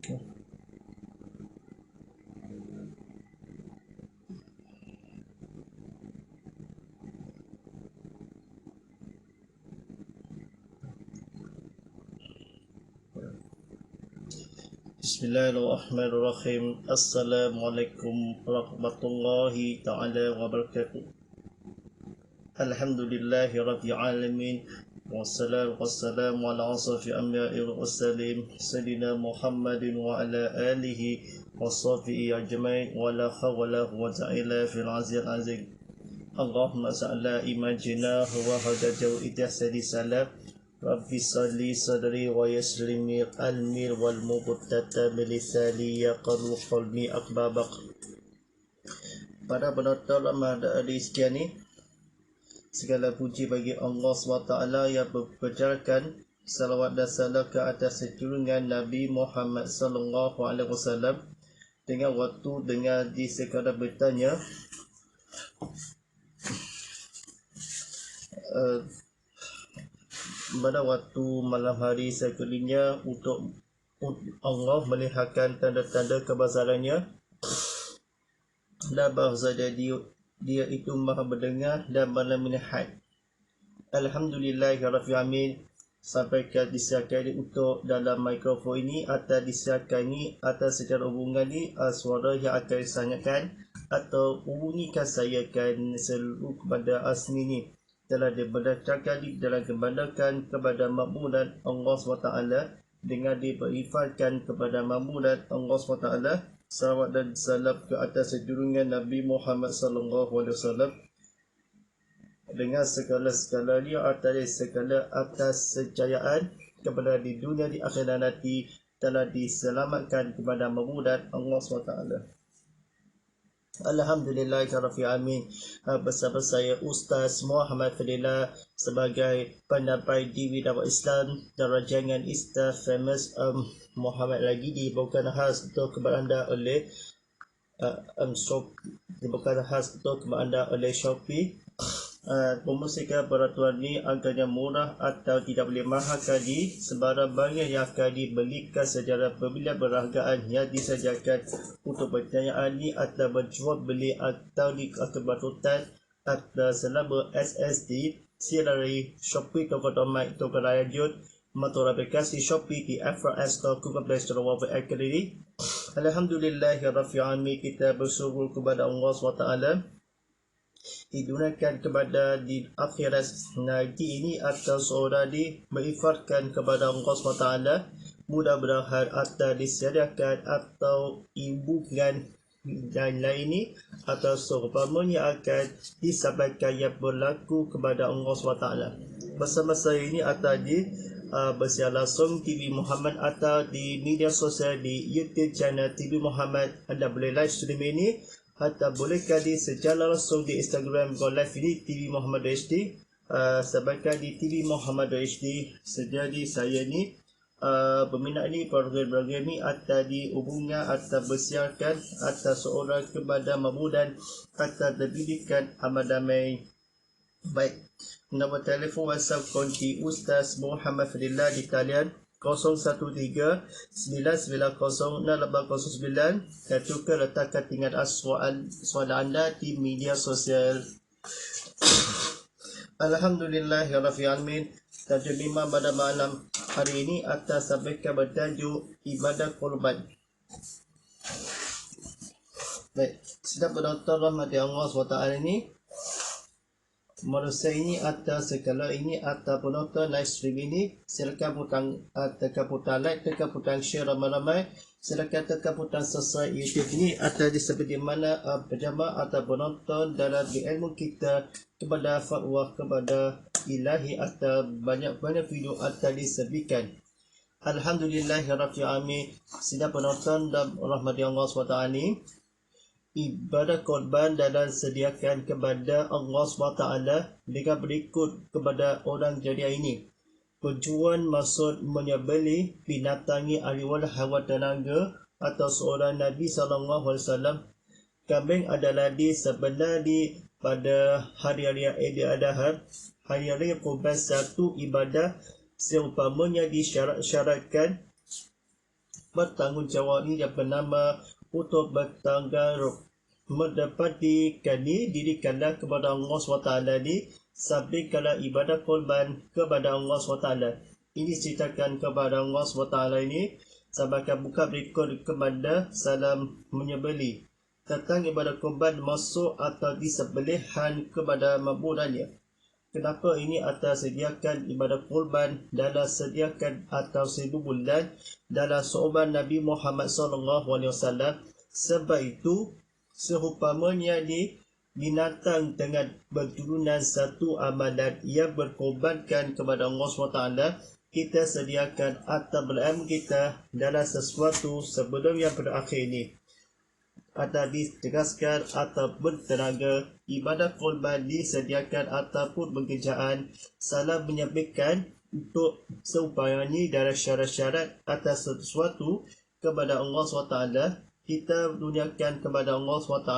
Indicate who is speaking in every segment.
Speaker 1: Bismillahirrahmanirrahim. Assalamualaikum warahmatullahi ta'ala wabarakatuh. Alhamdulillahi rabbil alamin. Wassalatu wassalamu ala asrafi anbiya'il mursalin sayyidina Muhammadin wa ala alihi wa sahbihi ajma'in wa la hawla wa la quwwata illa billahil azim. Allahumma sa'ala imajina wa hadajaw itihsadi salam. Rabbi salli sadri wa yaslimi qalmi wal muqtata bilisani yaqru qalbi akbabak. Pada penonton Ramadan di sekian ni, segala puji bagi Allah SWT yang berpejarkan salawat dan salam ke atas junjungan Nabi Muhammad SAW. Dengan waktu dengar di sekadar bertanya, pada waktu malam hari sekelilingnya untuk Allah melihatkan tanda-tanda kebesarannya dan bahawa dia itu maha mendengar dan maha melihat. Alhamdulillahirabbil alamin. Sampaikan disiarkan untuk dalam mikrofon ini atau disiarkan ini atau secara hubungan ni suara yang akan disanyakan atau hubungikan saya akan seluruh kepada asmi ini telah diberdasarkan dalam kebandakan kepada makmuran Allah SWT dengan diberifatkan kepada makmuran Allah SWT. Salawat dan salam ke atas junjungan Nabi Muhammad SAW dengan segala-segalanya atas kejayaan kepada di dunia di akhirat nanti telah diselamatkan kepada makmuran Allah SWT. Alhamdulillahirabbil alamin. Bersama saya Ustaz Muhammad Fadilah sebagai pendampai di dakwah Islam dan rancangan Insta Famous Muhammad lagi dibawakan khas untuk kepada anda oleh dibawakan khas untuk kepada anda oleh Shopee. Promosikan peraturan ini harganya murah atau tidak boleh mahalkan di sebarang barang yang akan dibelikan secara pembelian berhargaan yang disajikan untuk pertanyaan ini atau berjual beli atau di kebetulan atau selama SSD silari Shopee Toko.my Toko Raya Jun motor aplikasi Shopee di FRS Store Google Play Store Wawai Academy. Alhamdulillahirabbil alamin. Kita bersyukur kepada Allah SWT digunakan kepada di akhirat nanti ini atau seorang berifatkan kepada Allah SWT mudah-mudahan atau disediakan atau ibukan dan lain ini atau seumpamanya akan disampaikan yang berlaku kepada Allah SWT. Bersama saya ini atau di bersiar langsung TV Muhammad atau di media sosial di YouTube channel TV Muhammad. Anda boleh live stream ini atau bolehkah di secara langsung di Instagram Go Live ini TV Muhammad HD. Sampaikan di TV Muhammad HD. Jadi saya ni berminat ni program-program ni atau dihubungkan atau bersiarkan atau seorang kepada mamudan atau pendidikan amat damai. Baik, nombor telefon WhatsApp konti Ustaz Muhammad Fadilah di talian 013-990-0809 dan juga letakkan tinggal soalan anda di media sosial. Alhamdulillahirabbil alamin. Tajuk 5 pada malam hari ini atas sampaikan bertajuk ibadah korban. Baik, sedang penonton rahmati Allah SWT ini manusia ini atau segala ini atau penonton live stream ini, silakan tekan butang like, tekan butang share ramai-ramai, silakan tekan butang subscribe YouTube ini atau di seperti mana berjamaah atau penonton dalam ilmu kita kepada fatwa kepada ilahi atau banyak-banyak video atau disebikan. Alhamdulillahirabbil alamin. Sidang penonton dan rahmati Allah SWT ini, ibadah korban dalam sediakan kepada Allah SWT dengan berikut kepada orang jariah ini. Tujuan maksud menyembelih binatangi ahliwal hawa tenaga atau seorang Nabi SAW. Kambing adalah disembelih pada hari-hari Idul Adha, hari-hari kurban satu ibadah seumpamanya disyaratkan bertanggungjawab ini yang bernama untuk bertanggarub. Mendapati dirikanlah kepada Allah SWT ni sampaikanlah ibadah korban kepada Allah SWT. Ini ceritakan kepada Allah SWT ini sampaikan buka berikut kepada salam menyembelih tentang ibadah korban masuk atau disembelihan kepada makburannya. Kenapa ini atas sediakan ibadah korban dalam sediakan atau 1000 bulan dalam seorang Nabi Muhammad SAW. Sebab itu seumpamanya di binatang dengan berturunan satu amalan yang berkorbankan kepada Allah SWT, kita sediakan atau berilmu kita dalam sesuatu sebelum yang berakhir ini. Atau ditegaskan atau bertenaga ibadah korban disediakan ataupun pekerjaan salah menyampaikan untuk seumpamanya dalam syarat-syarat atas sesuatu kepada Allah SWT. Kita duniakan kepada Allah SWT,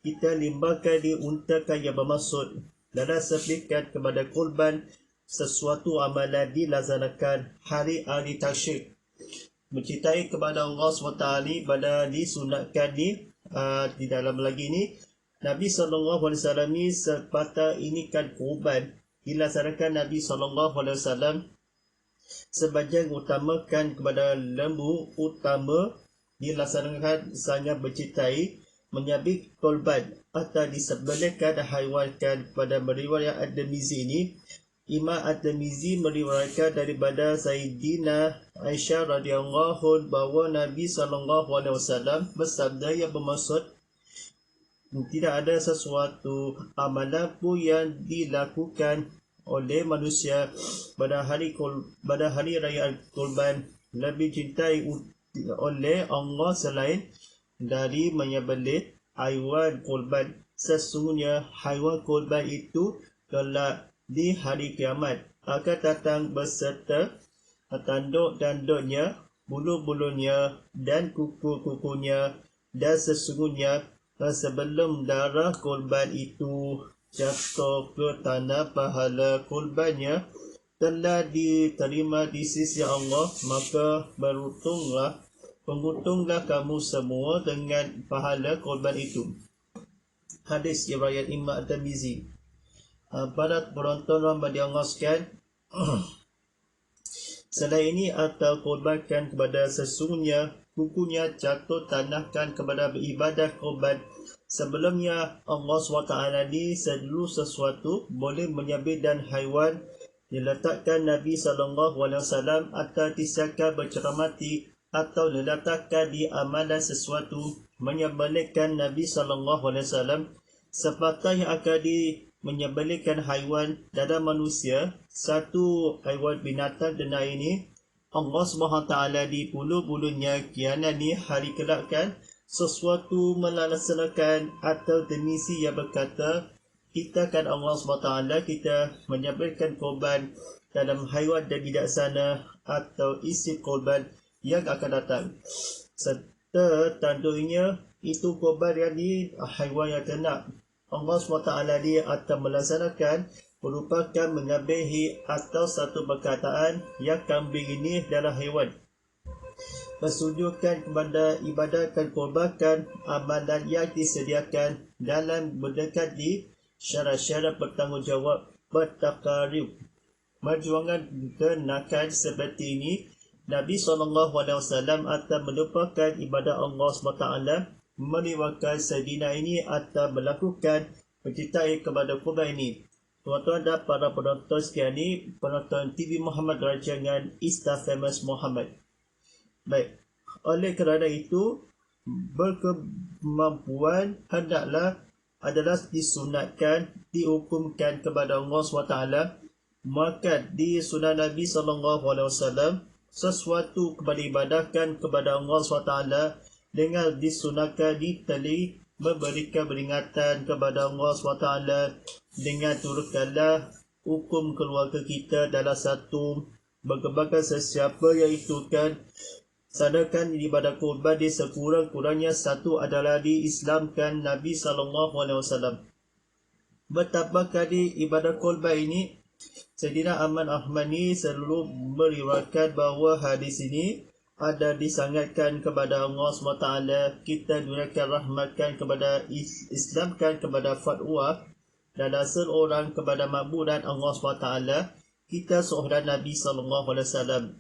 Speaker 1: kita limbahkan diuntakan yang bermaksud dalam seplikan kepada korban sesuatu amalan dilaksanakan hari-hari tasyrik. Mencintai kepada Allah SWT pada disunatkan di dalam lagi ni Nabi SAW ni sepatah ini kan korban dilaksanakan Nabi SAW sebagian utamakan kepada lembu utama dilaksanakan sangat mencintai menyabit korban atau disembelihkan haiwankan pada meriwayat At-Tirmizi ini. Imam At-Tirmizi meriwayatkan daripada Sayyidina Aisyah radhiyallahu bahawa Nabi SAW bersabda yang bermaksud tidak ada sesuatu amalan pun yang dilakukan oleh manusia pada hari raya korban lebih cintai oleh Allah selain dari menyembelih haiwan korban. Sesungguhnya haiwan korban itu kelak di hari kiamat akan datang beserta tanduk-tanduknya, bulu-bulunya dan kuku-kukunya, dan sesungguhnya sebelum darah korban itu jatuh ke tanah, pahala korbannya telah diterima di sisi Allah, maka beruntunglah kamu semua dengan pahala korban itu. Hadis riwayat Imam At-Tirmizi. Para penonton Ramadan yang Allah sekalian, selain ini atau korbankan kepada sesungguhnya kukunya jatuh tanahkan kepada beribadah korban. Sebelumnya Allah SWT ni seluruh sesuatu boleh menyabit dan haiwan diletakkan Nabi SAW atau disiapkan berceramati atau diletakkan di amalan sesuatu menyembelihkan Nabi SAW. Sepatah yang akan menyembelihkan haiwan dalam manusia, satu haiwan binatang dunia ini, Allah SWT di bulu-bulunya kiamat ni hari kelakkan sesuatu melaksanakan atau demisi yang berkata kita kan Allah SWT, kita menyembelihkan korban dalam haiwan dan bijaksana atau isi korban yang akan datang. Serta tanduknya itu korban yang di haiwan yang ternak. Allah SWT dia akan melaksanakan merupakan mengabehi atau satu perkataan yang kambing ini adalah hewan. Persujudkan kepada ibadahkan korbankan amalan yang disediakan dalam mendekati syarat-syarat bertanggungjawab bertakarib. Perjuangan kenakan seperti ini Nabi SAW akan melupakan ibadah Allah SWT meriwayatkan Sayyidina ini atau melakukan mencintai kepada korban ini. Tuan-tuan dan para penonton sekalian ni, penonton TV Muhammad Rancangan Insta Famous Muhammad. Baik, oleh kerana itu berkemampuan hendaklah adalah disunatkan, dihukumkan kepada Allah SWT. Maka di sunnah Nabi SAW sesuatu kepada ibadahkan kepada Allah SWT dengan disunahkan diteli memberikan peringatan kepada Allah SWT dengan turutkanlah hukum keluarga kita dalam satu berkembangkan sesiapa yang itu kan sadakan ibadah kurban di sekurang-kurangnya satu adalah diislamkan Nabi SAW. Betapa kali ibadah kurban ini Sayyidina Ahmad ni selalu meriwayatkan bahawa hadis ini ada disangatkan kepada Allah SWT, kita diberikan rahmatkan kepada Islamkan kepada fatwa dan asal orang kepada makbudan Allah SWT, kita seorang Nabi SAW.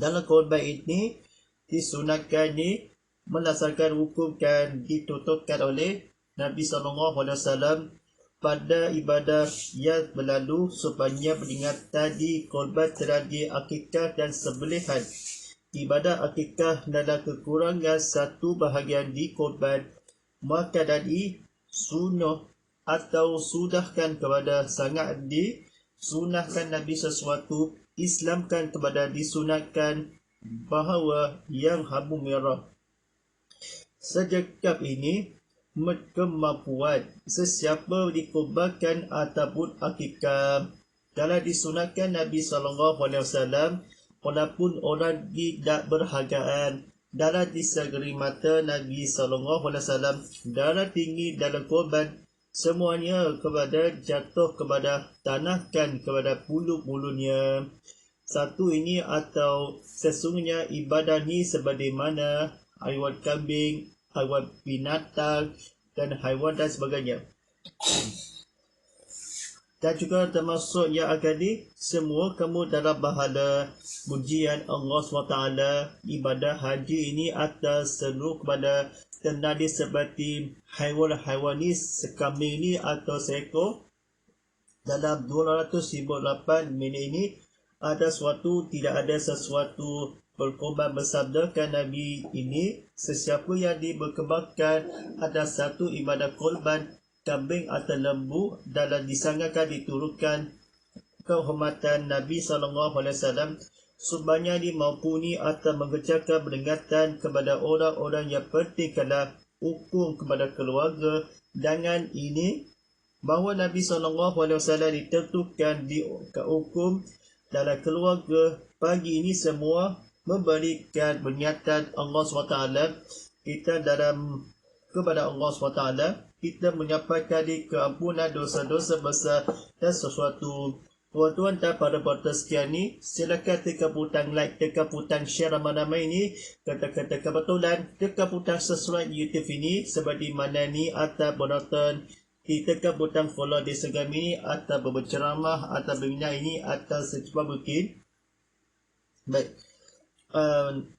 Speaker 1: Dalam korban ini disunatkan ni melaksanakan hukum kan ditutupkan oleh Nabi SAW pada ibadah yang berlalu supaya peringatan di korban terjadi akikah dan sembelihan. Ibadah akikah adalah kekurangan satu bahagian di korban, maka dari sunnah atau sudahkan kepada sangat disunahkan Nabi sesuatu, Islamkan kepada disunatkan bahawa yang habu merah. Sejak ini kemampuan sesiapa dikorbankan ataupun akikah. Kalau disunatkan Nabi SAW, walaupun orang tidak berhargaan, darah disegeri mata Nabi SAW, darah tinggi dalam korban, semuanya kepada jatuh kepada tanahkan kepada bulu-bulunya. Satu ini atau sesungguhnya ibadah ni sebagaimana haiwan kambing, haiwan binatang dan haiwan dan sebagainya. Dan juga termasuk yang akan semua kamu dalam bahala pujian Allah SWT. Ibadah haji ini atas seluruh kepada ternadi seperti haiwan-haiwan ni, sekambing ini atau seekor. Dalam 258 minit ini ada suatu, tidak ada sesuatu berkorban. Bersabdakan Nabi ini, sesiapa yang diberkembangkan ada satu ibadah korban kambing atau lembu dalam disanggahkan diturunkan kehormatan Nabi SAW, sebanyak dimampuni atau mengerjakan peringatan kepada orang-orang yang penting kalau hukum kepada keluarga. Dengan ini bahawa Nabi SAW ditentukan di hukum dalam keluarga. Pagi ini semua memberikan pernyataan Allah SWT. Kita dalam kepada Allah SWT, kita menyampaikan keampunan dosa-dosa besar dan sesuatu. Tuan-tuan dan para penonton sekian ni, silakan tekan butang like, tekan butang share ramai-ramai ini, kata-kata kebetulan, tekan butang subscribe YouTube ini seperti mana ni, atau penonton tekan butang follow di Instagram ini, atau berceramah atau berminat ini, atau secepat mungkin. Baik.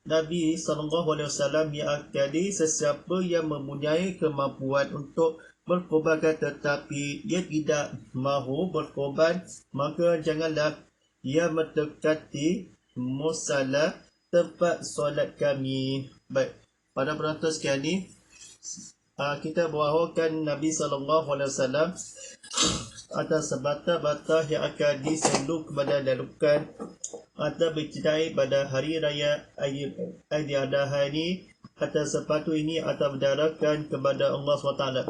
Speaker 1: Nabi SAW yang akan sesiapa yang mempunyai kemampuan untuk berkorban tetapi ia tidak mahu berkorban, maka janganlah ia mendekati musalla tempat solat kami. Baik, pada penonton sekalian ni, kita bahawakan Nabi SAW ada sebata-bata yang akan diselu kepada lalukan atau bercidai pada hari raya Aidiladha ini, atau sepatu ini atau berdarakan kepada Allah SWT.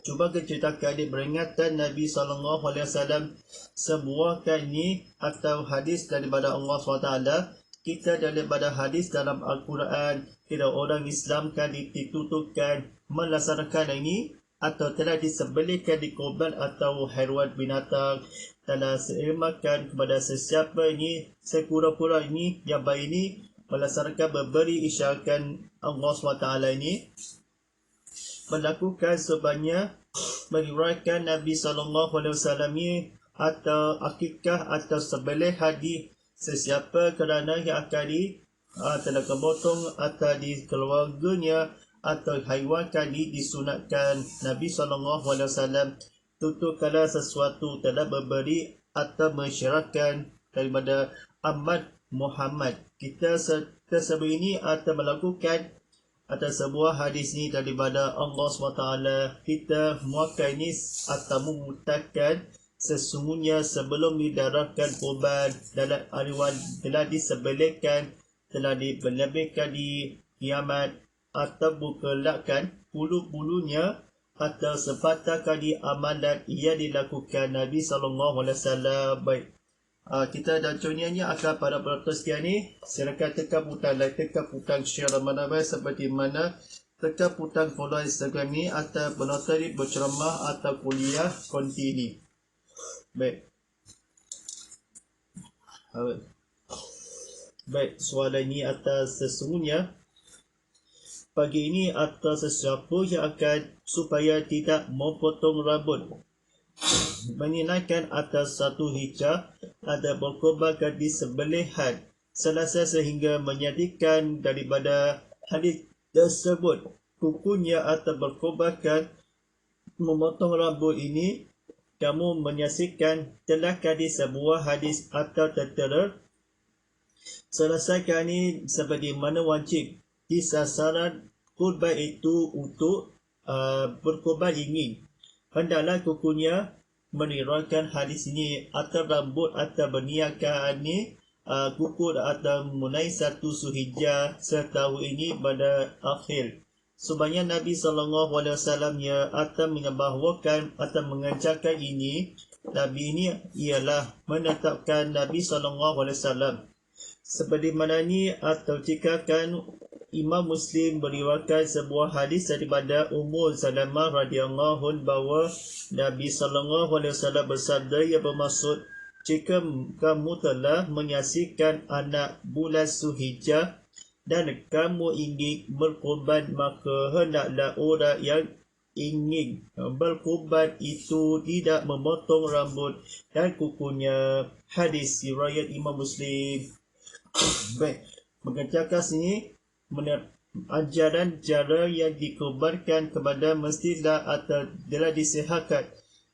Speaker 1: Cuba keceritakan di peringatan Nabi SAW sebuah ini atau hadis daripada Allah SWT. Kita daripada hadis dalam Al-Quran, kita orang Islam kan ditutupkan melaksanakan ini atau telah disembelihkan di korban atau haiwan binatang, telah seimakan kepada sesiapa ini sekura-kura ini yang baik ini melaksanakan memberi isyaratkan Allah SWT ini melakukan sebanyak meriwayatkan Nabi SAW ini atau akikah atau sembelih haji sesiapa kerana yang akan telah kemotong atau di keluarganya atau haiwan kali disunatkan. Nabi SAW tutup kala sesuatu telah memberi atau mensyaratkan daripada Ahmad Muhammad. Kita tersebut ini atau melakukan atau sebuah hadis ini daripada Allah SWT. Kita muakkad ini atau memutakan sesungguhnya sebelum didarahkan korban dalam haiwan telah disembelihkan, telah dilebihkan di kiamat atau bukelakkan bulu-bulunya atau sepatah kali amalan ia dilakukan Nabi SAW. Baik, kita dan contohnya akan pada penonton sekian ni, silakan tekan butang like, tekan butang share ramai-ramai seperti mana, tekan butang follow Instagram ni atau penonton ni berceramah atau kuliah kontinu. Baik. Baik, soalan ini atas sesungguhnya pagi ini atas sesiapa yang akan supaya tidak memotong rambut menyenangkan atas satu hijrah ada berkorbankan di sembelihan selasa sehingga menyadikan daripada hadis tersebut kukunya atau berkorbankan memotong rambut ini kamu menyaksikan telahkah di sebuah hadis atau tertera selesaikan ini seperti mana wajib di sasaran kurban itu untuk berkorban ingin hendaklah kukunya meneriakan hadis ini atau rambut atau berniagaan ini kuku atau mulai 1 Zulhijjah setahun ini pada akhir. Sebenarnya Nabi SAW ya atau menambahkan atau mengajarkan ini. Nabi ini ialah menetapkan Nabi SAW. Seperti mana ni atau jika kan Imam Muslim meriwayatkan sebuah hadis daripada Ummu Salamah radhiyallahu anha bahawa Nabi SAW bersabda yang bermaksud jika kamu telah menyaksikan anak bulan Zulhijjah dan kamu ingin berkorban maka hendaklah orang yang ingin berkorban itu tidak memotong rambut dan kukunya. Hadis riwayat Imam Muslim. Baik, mengerjakan sini ajaran cara yang dikubarkan kepada mestilah atau telah disihatkan,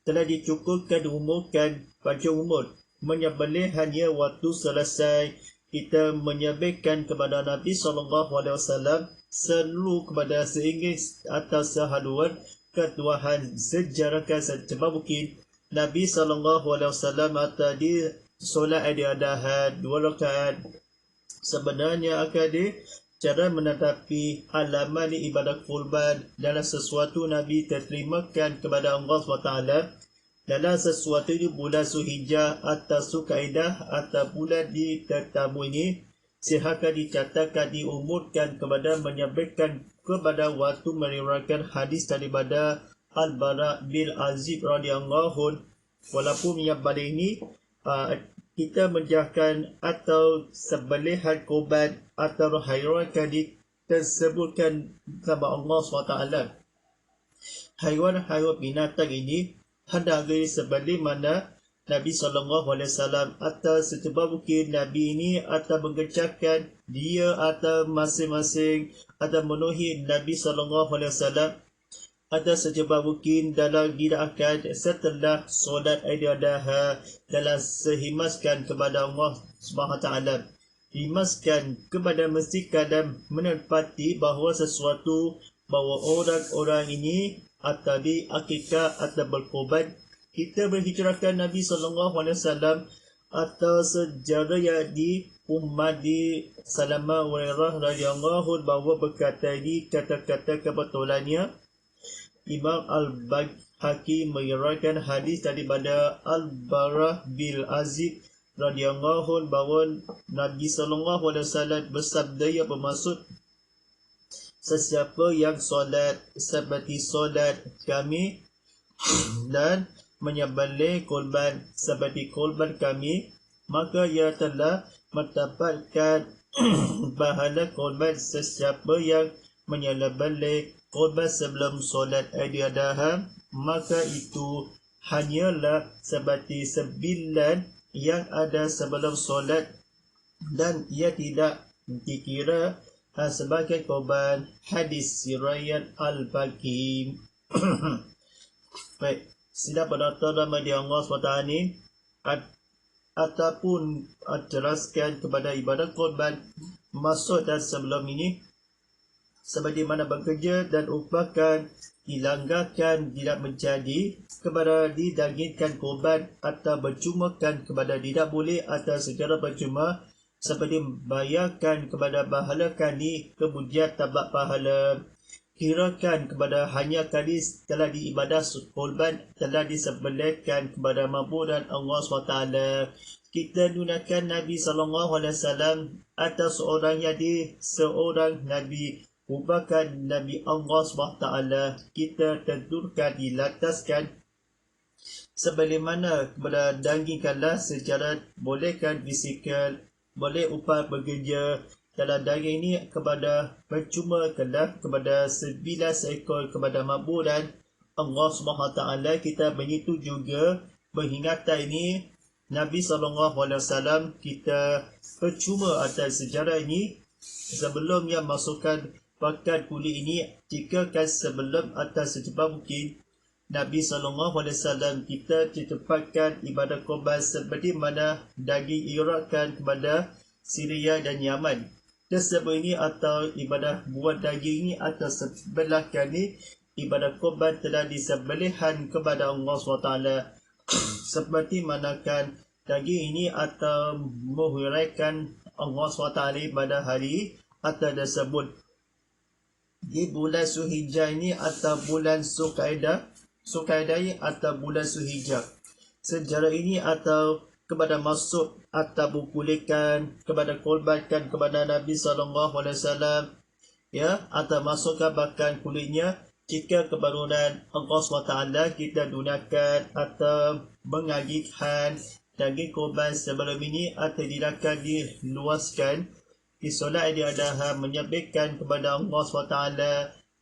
Speaker 1: telah dicukupkan, diumurkan panjang umur. Menyembelih hanya waktu selesai kita menyembelihkan kepada Nabi SAW seru kepada seingin atau sehaluan ketuhanan sejarahkan secepat mungkin. Nabi SAW tadi solat Adha 2 rakaat. Sebenarnya akan cara menetapi alaman ibadat kurban dalam sesuatu Nabi terterimakan kepada Allah SWT dalam sesuatu di bulan Zulhijjah atau Zulkaidah atau bulan di tetamu ini sihakan dicatatkan diumurkan kepada menyampaikan kepada waktu meriwayatkan hadis daripada Al-Bara bin Azib radhiyallahu anhu. Walaupun yang pada ini kita menjahkan atau sembelihan korban atau haiwankan disebutkan sama Allah SWT. Haiwan-haiwan binatang ini hendak disembelih mana Nabi SAW atau secepat mungkin Nabi ini atau mengerjakan dia atau masing-masing atau memenuhi Nabi SAW atau secepat mungkin dalam didaakan setelah solat Adha dalam sehimaskan kepada Allah SWT. Himaskan kepada masjid dan menepati bahawa sesuatu bahawa orang-orang ini atau di akikah atau berkorban kita berhijrahkan Nabi SAW atau sejarah yang di umat di Salamah Hurairah radhiyallahu bahawa berkata di kata-kata kebetulannya Imam Al-Baihaqi meriwayatkan hadis daripada Al-Bara bin Azib radhiyallahu bahawa Nabi SAW bersabda yang bermaksud sesiapa yang solat seperti solat kami dan menyembelih korban seperti korban kami maka ia telah mendapatkan pahala korban. Sesiapa yang menyembelih korban sebelum solat Adha maka itu hanyalah seperti 9 yang ada sebelum solat dan ia tidak dikira sebagai korban. Hadis riwayat Al-Baihaqi. Baik, sila penonton Ramadan Allah SWT ni ataupun jelaskan kepada ibadat korban masuk dan sebelum ini seperti mana bekerja dan upakan dilanggarkan tidak menjadi kepada didagingkan korban atau bercumakan kepada tidak boleh atau secara bercuma seperti bayarkan kepada pahala kali kemudian tabak pahala kirakan kepada hanya kali telah diibadah korban telah disembelihkan kepada mampunan Allah SWT. Kita gunakan Nabi SAW atau seorang yang seorang Nabi merupakan Nabi Allah SWT. Kita tentukan dilataskan sebagaimana kepada dagingkanlah secara bolehkan fisikal boleh upah bekerja dalam daging ini kepada percuma kepada 9 ekor kepada maburan Allah SWT. Kita begitu juga peringatan ini Nabi SAW kita percuma atas sejarah ini sebelumnya masukkan pakan kulit ini. Jika kan sebelum atas secepat mungkin Nabi SAW kita ditempatkan ibadah korban seperti mana daging irakkan kepada Syria dan Yaman. Tersebut ini atau ibadah buat daging ini atau sebelah kali ibadah korban telah disembelihan kepada Allah SWT. Seperti manakan daging ini atau menghuraikan Allah SWT pada hari atau tersebut. Di bulan Zulhijjah ini atau bulan Zulkaidah atau bulan Zulhijjah. Sejarah ini atau kepada masuk atau bukulikan kepada korbankan kepada Nabi SAW, ya, atau masukkan bahkan kulitnya jika kebarunan Allah SWT kita gunakan atau mengagihkan daging korban sebelum ini atau tidak diluaskan di solat Idul Adha menyembelihkan kepada Allah SWT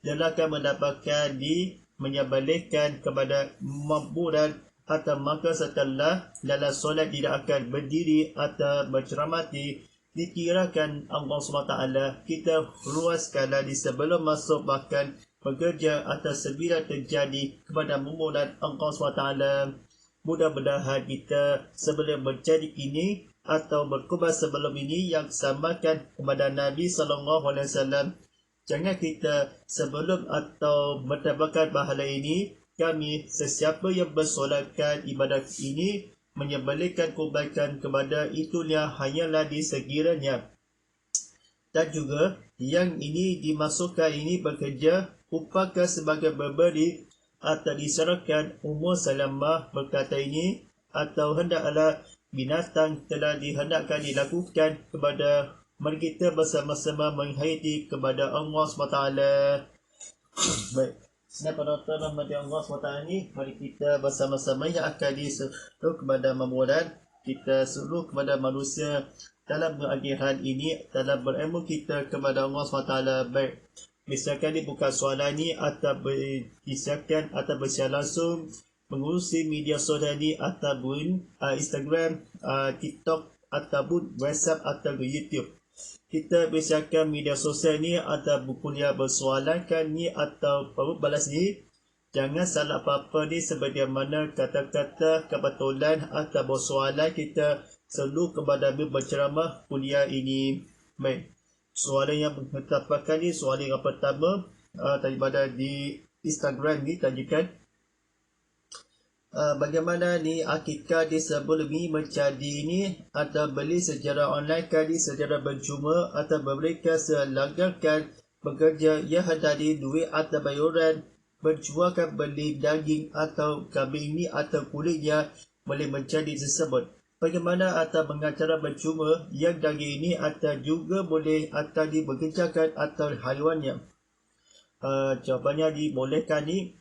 Speaker 1: dan akan mendapatkan menyembelihkan kepada maburan atau maka setelah dalam solat tidak akan berdiri atau berceramati dikirakan Allah SWT kita luaskanlah di sebelum masuk bahkan bekerja atau sebila terjadi kepada maburan Allah SWT. Mudah-mudahan kita sebelum berjadi ini atau berkorban sebelum ini yang samakan kepada Nabi SAW. Jangan kita sebelum atau mendapatkan pahala ini, kami sesiapa yang bersolatkan ibadat ini menyembelihkan korbankan kepada itunya hanyalah disekiranya. Dan juga yang ini dimasukkan ini bekerja upahkan sebagai memberi atau disyaratkan umur salamah berkata ini atau hendaklah binatang telah dihendakkan dilakukan kepada mari kita bersama-sama menghayati kepada Allah SWT. Baik, senang penonton rahmati Allah SWT ini, mari kita bersama-sama yang akan disuruh kepada mamuran kita suruh kepada manusia dalam pengakhiran ini dalam berilmu kita kepada Allah SWT. Baik, misalkan dibuka soalan ini atau disiapkan atau bersiar langsung mengurusi media sosial ini ataupun Instagram, TikTok ataupun WhatsApp atau YouTube. Kita bersiarkan media sosial ni atau kuliah bersoalankan ni atau perut balas ni. Jangan salah apa-apa ni sebagaimana kata-kata kebetulan atau bersoalan kita selalu kepada berceramah kuliah ini. Baik, soalan yang mengetapakan ni soalan yang pertama daripada di Instagram ni tanyakan bagaimana ni akikah di sebelum ini menjadi ini atau beli secara online kali secara berjumpa atau mereka selanggarkan bekerja yang dari duit atau bayaran berjualkan beli daging atau kambing ini atau kulitnya boleh menjadi tersebut. Bagaimana atau mengacara berjumpa yang daging ini atau juga boleh atau dibekerjakan atau haiwannya? Jawapannya dibolehkan ni.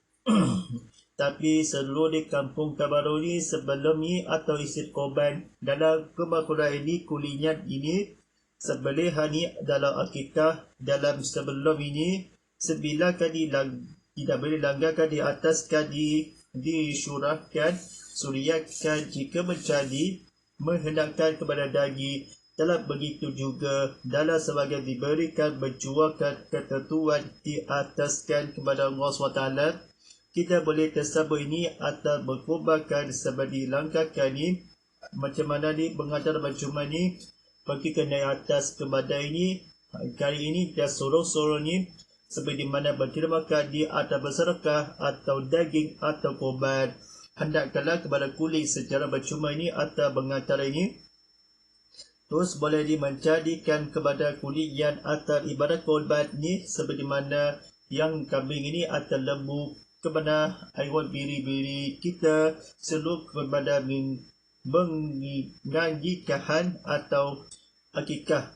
Speaker 1: Tapi seluruh di kampung Tabaru ni sebelum ni atau isi korban dalam kebakaran ini kulitnya ini sebelihan ni dalam akikah dalam sebelum ini sebila kali tidak boleh langgarkan di atas kali disyurahkan suriakan jika menjadi menghendakkan kepada daging dalam begitu juga dalam sebagai diberikan menjualkan ketentuan di ataskan kepada Allah SWT. Kita boleh tersabut ini atau berkorbankan seperti langkahkan ni macam mana ni pengajar bercuma ni pergi ke naik atas kepada ini kali ini dia sorong-sorong ni seperti mana berkirmakan di atau bersedekah atau daging atau korban hendakkanlah kepada kulit secara bercuma ini atau pengajar ini terus boleh dimenjadikan kepada kulit yang atau ibadat korban ni seperti mana yang kambing ini atau lembu kepada haiwan biri-biri kita seluruh kepada mengajikan atau akikah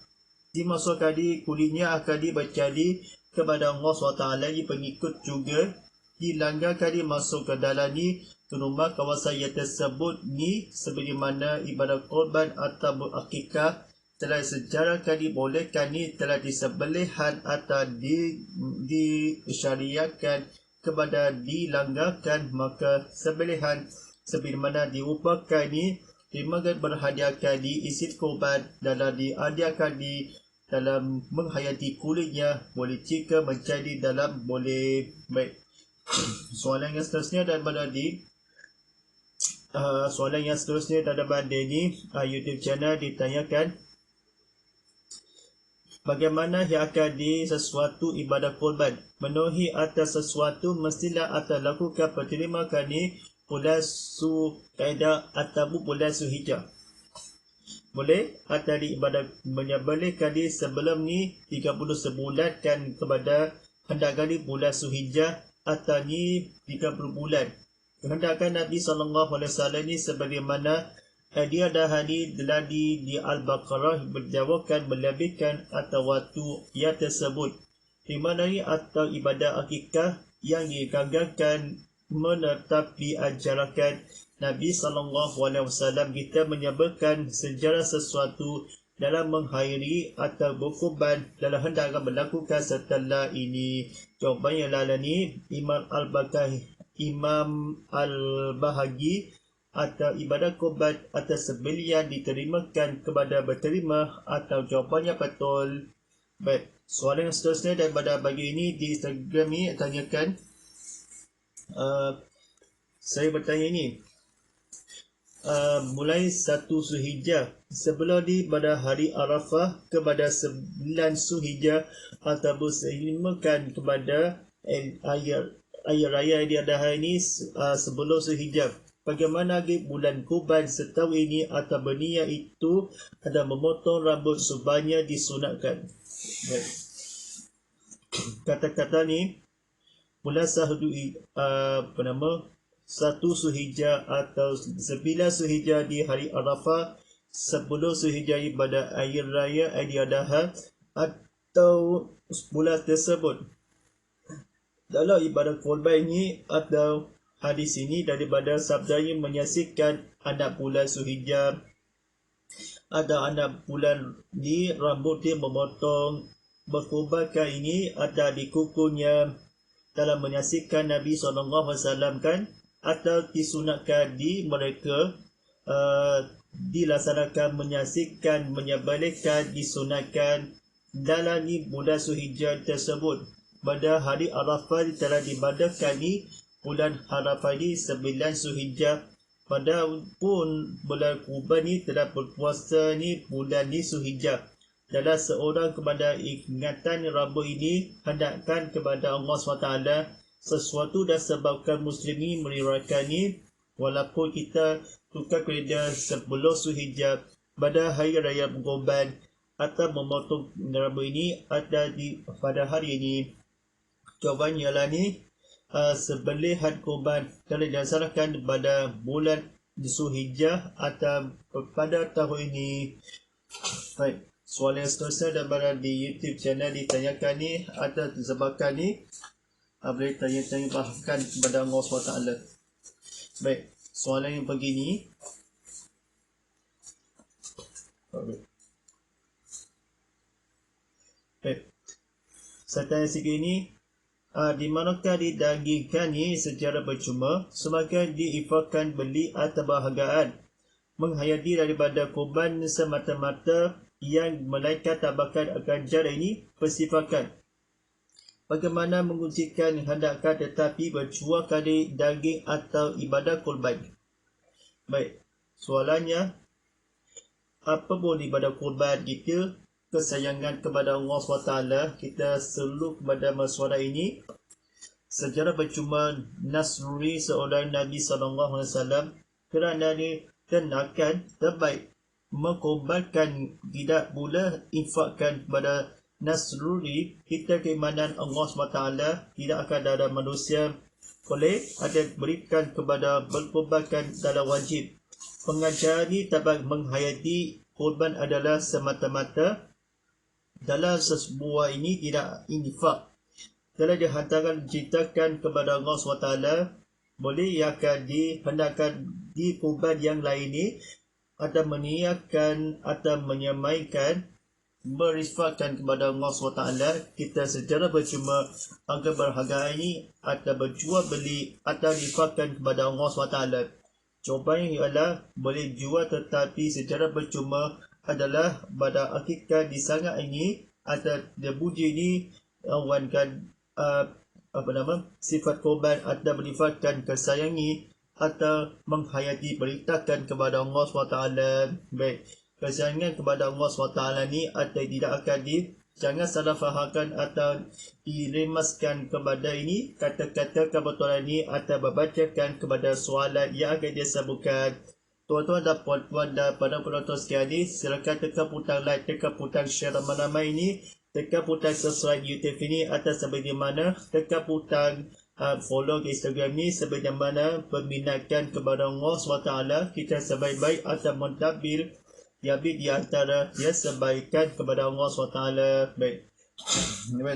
Speaker 1: dimasukkan di kulitnya akan diberjadi kepada Allah SWT di pengikut juga dilanggarkan dimasuk ke dalam ni ke rumah kawasan yang tersebut ni seperti mana ibadat korban atau akikah telah sejarahkan dibolehkan ni telah disembelihan atau disyariatkan kepada dilanggarkan, maka sembelihan sebagaimana diupakan ni dimakan berhadiahkan diisi korban dalam diadiakan di dalam menghayati kulitnya, boleh jika menjadi dalam boleh. Baik, soalan yang seterusnya daripada ni YouTube channel ditanyakan, bagaimana yang akan di sesuatu ibadah korban memenuhi atas sesuatu mestilah atau lakukan perterimakan ni bulan Zulqa'dah atau bulan Zulhijjah. Boleh atau di ibadah menyembelihkan di sebelum ni 30 sebulan kan kepada hendakkan di bulan Zulhijjah atau ni 30 bulan. Hendakkan Nabi SAW ni sebagaimana dia dah hadis telah di Al-Baqarah berjawabkan melebihkan atau waktu yang tersebut, di mana ni atau ibadah akikah yang diganggarkan menetap diajarkan Nabi SAW. Kita menyebutkan sejarah sesuatu dalam menghayiri atau berkorban dalam hendakkan melakukan setelah ini. Jawapannya ialah ni Imam Al-Bahagi atau ibadah korban atau sembelihan diterimakan kepada berterima atau jawapannya betul. Baik, soalan yang seterusnya daripada bagi ini di Instagram ni tanyakan, saya bertanya ini, mulai 1 Zulhijjah sebelum di pada hari Arafah kepada 9 Zulhijjah ataupun seimakan kepada air raya di adahan ini sebelum Zulhijjah. Bagaimana bulan Kurban setahu ini atau berniat itu ada memotong rambut subahnya disunatkan. Baik. Kata-kata ni bulan 1 Zulhijjah atau 9 Zulhijjah di hari Arafah, 10 Zulhijjah pada air raya Aidiladha atau bulan tersebut. Dalam ibadah korban ini atau hadis ini daripada sabdanya menyaksikan anak bulan Zulhijjah, ada anak bulan ni rambut dia memotong, berkorbankan ini ada di kukunya dalam menyaksikan Nabi SAW kan, atau disunatkan di mereka dilaksanakan menyaksikan menyembelihkan disunatkan dalam ni bulan Zulhijjah tersebut. Pada hari Arafah telah dibadakan ni bulan Arafah ni 9 Zulhijjah. Pada pun bulan Kurban ni telah berpuasa ni bulan ni Zulhijjah. Dalam seorang kepada ingatan rambut ini hendakkan kepada Allah SWT sesuatu dan sebabkan muslimin meriwayatkan ni, walaupun kita tukar kerja sebelum Zulhijjah pada hari raya Kurban atau memotong rambut ini ada di pada hari ini. Jawapannya ialah ni sembelihan korban telah dilaksanakan pada bulan Zulhijjah atau pada tahun ini. Baik, soalan seterusnya daripada di YouTube channel ditanyakan ni atau disebabkan ni boleh tanya-tanya bahkan kepada Allah SWT. Baik, soalan yang begini. Baik, saya tanya sikit ini. Di manakah didagingkan ni secara percuma semakin diifakan beli atau bahagian menghayati daripada korban semata-mata yang melainkan tabakan akan jari ini persifakan. Bagaimana menguncikan hendakkan tetapi berjual kali daging atau ibadah korban. Baik, soalannya, apa pun ibadah korban kita kesayangan kepada Allah SWT, kita selalu kepada masyarakat ini secara percuma Nasruri seorang Nabi SAW kerana ni kenakan terbaik mengkorbankan, tidak pula infakkan kepada Nasruri kita keimanan Allah SWT tidak akan ada manusia boleh ada berikan kepada berkorbankan dalam wajib. Pengajaran ini dapat menghayati korban adalah semata-mata dalam sebuah ini tidak infak. Telah dihantarkan diceritakan kepada Allah SWT boleh ia akan dihendakkan di korban yang lain ini atau meniakan atau menyamaikan berifatkan kepada Allah SWT, kita secara percuma harga berharga ini atau berjual beli atau difatkan kepada Allah SWT. Jawapannya ialah boleh jual tetapi secara percuma adalah pada hakikat di sangat ini atau dia buji ini awankan sifat korban atau berifatkan kesayangi atau menghayati perintahkan kepada Allah SWT. Baik, kesayangan kepada Allah SWT ni atau tidak akan jangan salah fahamkan atau diremaskan kepada ini kata-kata kebetulan ini atau membacakan kepada soalan yang akan dia sebutkan. Tuan-tuan dan puan-puan dan pada penonton sekalian, silakan tekan butang like, tekan butang share ramai-ramai ini, tekan butang subscribe YouTube ini atau sebagaimana tekan butang follow Instagram ni sebagaimana peminatkan kepada Allah SWT. Kita sebaik-baik atau mentadbir Yabi di antara dia sebaikan kepada Allah SWT. Baik.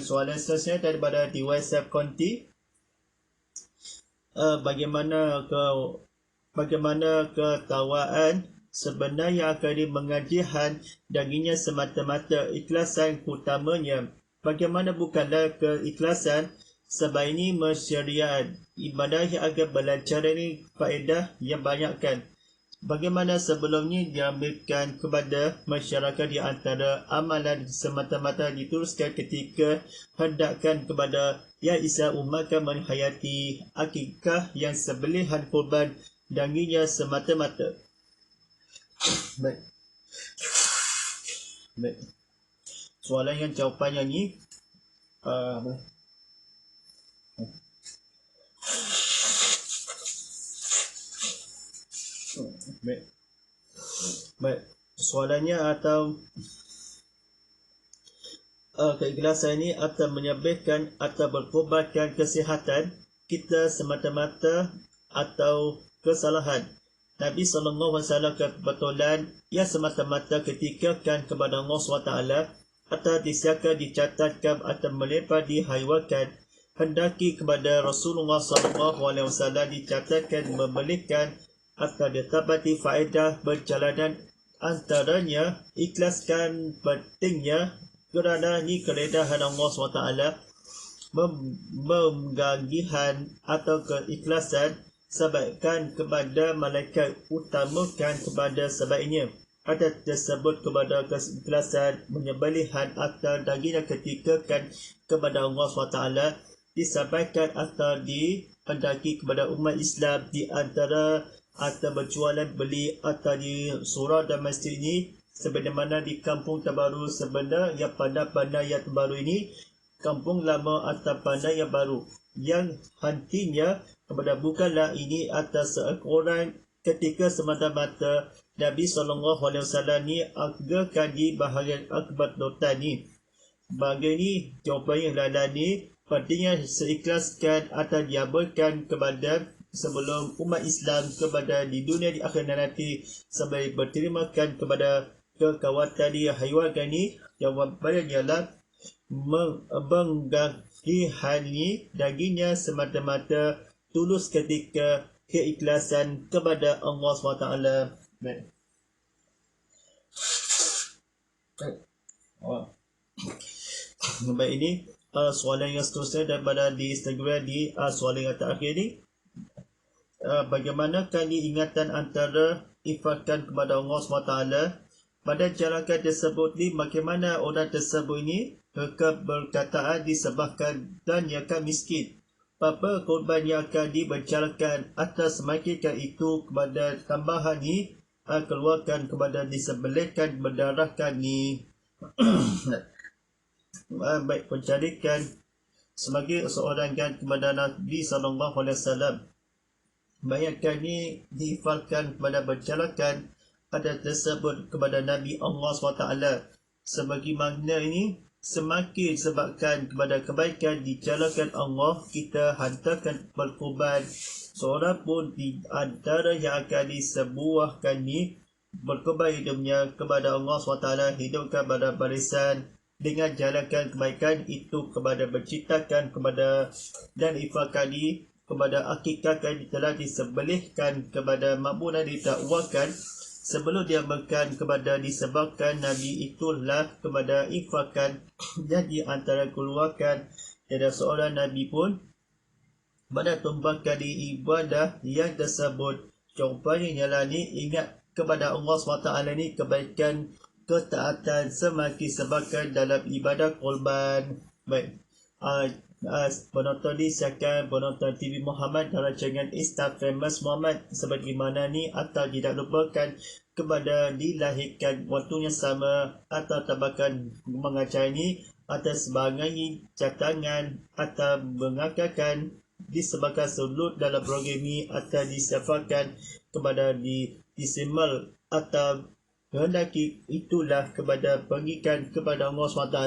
Speaker 1: Soalan seterusnya daripada di WhatsApp Konti. Bagaimana ketawaan sebenarnya akan mengajihan dagingnya semata-mata ikhlasan utamanya. Bagaimana bukanlah keikhlasan sebab ini mensyariat ibadah yang akan berlancar ini faedah yang banyakkan. Bagaimana sebelumnya diambilkan kepada masyarakat di antara amalan semata-mata diteruskan ketika hendakkan kepada yang isa umatkan menghayati akikah yang sembelihan korban dagingnya semata-mata. Baik. Soalan yang jawapannya ni Baik. Soalannya atau keikhlasan ini atau menyebabkan atau berkorbankan kesihatan kita semata-mata atau kesalahan. Nabi SAW kebetulan ia semata-mata ketikakan kepada Allah SWT atau disiapkan dicatatkan atau melepas dihaiwakan. Hendaki kepada Rasulullah SAW dicatatkan membelikan atau ditapati faedah berjalanan antaranya ikhlaskan pentingnya kerana ni keredahan Allah SWT menggagihan atau keikhlasan sebabkan kepada malaikat utamakan kepada sebaiknya ada tersebut kepada keikhlasan menyembelihan atau dagingnya ketikakan kepada Allah SWT disampaikan atau dihendaki kepada umat Islam di antara atau berjualan beli atau di surau dan masjid ini sebagaimana di kampung terbaru sebenarnya yang pandai-pandai yang terbaru ini kampung lama atau pandai yang baru yang hantinya kepada bukanlah ini atas seorang ketika semata-mata Nabi SAW ni agakan di bahagian akibat nota ni bahagian ni jawapan yang lain ni pentingnya seikhlaskan atau diabaikan kepada sebelum umat Islam kepada di dunia di akhirat nanti sampai berterimakan kepada kekuatan di haiwan ini jawapannya ialah menggagihan ini dagingnya semata-mata tulus ketika keikhlasan kepada Allah SWT. Baik, ini soalan yang seterusnya daripada di Instagram di soalan yang terakhir ni. Bagaimanakah ingatan antara ifatkan kepada Allah SWT pada jalakan tersebut ni bagaimana orang tersebut ini berkataan disebabkan dan ia akan miskin apa korban yang akan dibercarakan atas semakinkan itu kepada tambahan ni keluarkan kepada disembelihkan berdarahkan ni. Baik, pencarikan sebagai seorang kan kepada Nabi SAW bayangkan ni dihafalkan kepada bercarakan ada tersebut kepada Nabi Allah SWT sebagai makna ini semakin sebabkan kepada kebaikan dicarakan Allah kita hantarkan berkorban seorang pun di antara yang akan disebuahkan ni berkorban hidupnya kepada Allah SWT hidupkan pada barisan dengan jalankan kebaikan itu kepada bercitakan kepada dan ifalkan kepada akikah telah disembelihkan kepada makmum dan didakwakan sebelum diamalkan kepada disebabkan Nabi itulah kepada infakan jadi antara keluarkan tiada seorang Nabi pun pada tumpukan ibadah yang tersebut. Contohnya ialah ni ingat kepada Allah SWT ni kebaikan ketaatan semakin sebabkan dalam ibadah korban. Baik. Penonton ni silakan penonton TV Muhammad dalam rancangan Insta Famous Muhammad sebagaimana ni atau tidak lupakan kepada dilahirkan waktu yang sama atau tabakan mengajar ni atau sebagai catangan atau mengatakan disebabkan selut dalam program ini atau disiapkan kepada disimal atau hendaki itulah kepada pengikan kepada Allah SWT.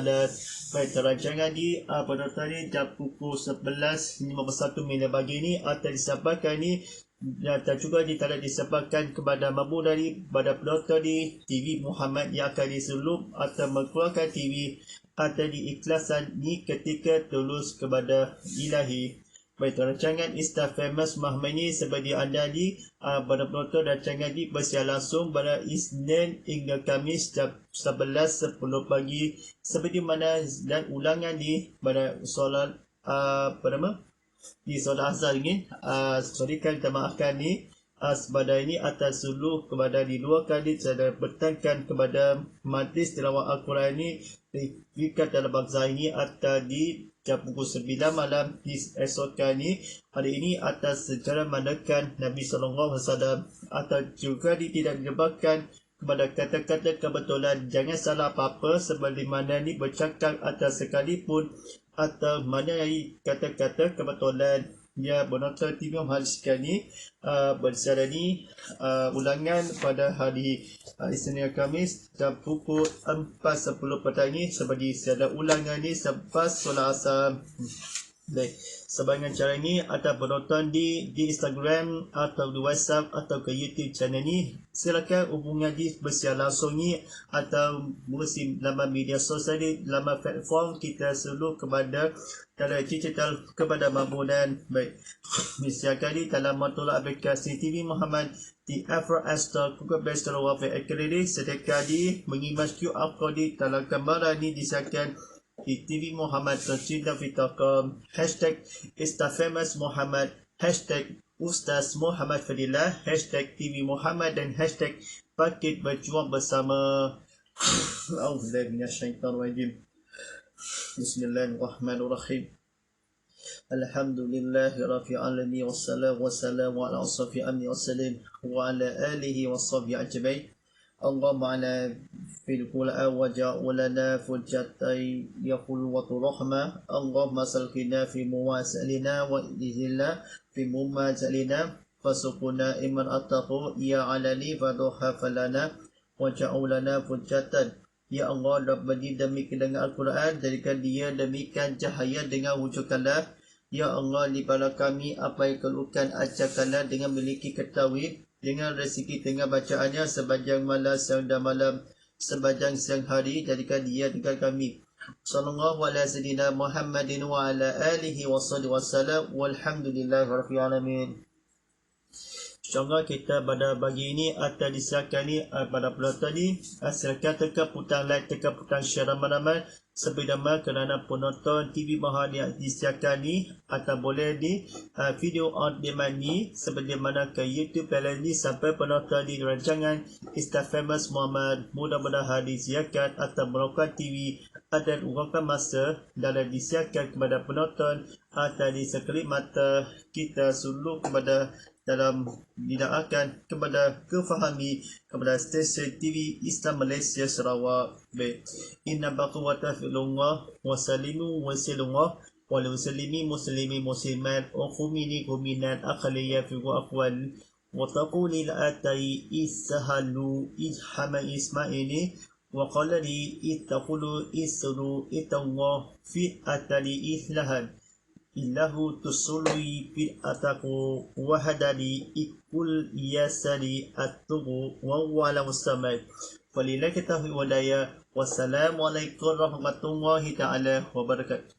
Speaker 1: Baik, rancangan di penonton ni jam pukul 11.51 pagi ni atau disampaikan ni dan juga tidak disampaikan kepada mabu dari pada penonton di TV Muhammad yang akan diselup atau mengeluarkan TV atau diikhlasan ni ketika tulus kepada ilahi. Baik, rancangan Insta Famous Muhammad ini seperti anda di pada penonton rancangan di bersiar langsung pada Isnin hingga Khamis jam 11.10 pagi seperti mana dan ulangan di pada solat di solat asar ini kita maafkan ni pada ini atas suluh kepada di luar kali saya bertangkan kepada majlis tilawah Al-Quran ini diikat dalam bangsa ini atau di jam pukul 9 malam di esok kali hari ini atas secara mandakan Nabi SAW atau juga tidak dilebatkan kepada kata-kata kebetulan. Jangan salah apa-apa seperti mana ni bercakap atas sekalipun atau mana kata-kata kebetulan. Ya, penonton TV Muhammad sekali bersara ni ulangan pada hari Isnin Khamis jam pukul 4.10 petang seperti ada ulangan ni selepas solat asar. Baik, sebagai cara ni atau penonton di Instagram atau di WhatsApp atau ke YouTube channel ni silakan hubungan di bersiar langsung ni atau musim dalam media sosial ni dalam platform kita selalu kepada dalam digital kepada mabudan. Baik, silakan di dalam matulak aplikasi TV Muhammad di Apple App Store, Google Play Store, Wafi Akredit sediakan di mengimas QR code di dalam gambaran ni disiapkan di TV Muhammad tercinta.com hashtag Instafamous Muhammad hashtag Ustaz Muhammad Fadilah hashtag TV Muhammad dan hashtag Paket Berjuang Bersama. Auzubillahiminasyaitanirrajim. Bismillahirrahmanirrahim. Alhamdulillahi rabbil alamin wassalamu wassalamu ala asrafil anbiya'i wassalim wa ala alihi washabihi ajmain. Allahumma ala fil qul'a wa ja'alana fujjatai yaqul wa turahma. Allahumma salkina fi muwasalina wa idhillah fi mumazalina fasukuna iman attaqu ya alani faduha falana wa ja'alana fujjatan. Ya Allah, Rabbani demikian dengan Al-Quran, jadikan dia demikian cahaya dengan wujudkanlah. Ya Allah, libatlah kami apa yang keluhkan ajarkanlah dengan memiliki ketahui dengan rezeki dengan bacaannya sepanjang malam, siang dan malam, sepanjang siang hari, jadikan dia dengan kami. Sallallahu ala sayyidina Muhammadin wa ala alihi wa sallallahu wasallam walhamdulillahi rabbil alamin. InsyaAllah kita pada pagi ini atau disiarkan ni pada penonton ni silakan tekan butang like, tekan butang share ramai-ramai seperti nama kerana penonton TV Muhammad yang disiarkan ni atau boleh di video on demand ni seperti mana ke YouTube channel ni sampai penonton di rancangan Insta Famous Muhammad mudah-mudahan disiarkan atau melakukan TV dan urangkan masa dalam disiarkan kepada penonton atau di sekelip mata kita suluh kepada dalam didoakan kepada kefahami kepada stesen TV Islam Malaysia Sarawak. Baik, inna baqawata filullah wa salimu wa silullah wa muslimi muslimi muslimat wa khumini khuminat akhliya fi wa aqwal wa taquli la atai isahalu ihama ismaili wa qala li ittaqulu isru itallah fi atali ihlahan illahu tusului bil ataku wahadali ikul yasari atubu wa wala mustamai walillahi taufiq walaya. Wassalamualaikum warahmatullahi ta'ala wabarakatuh.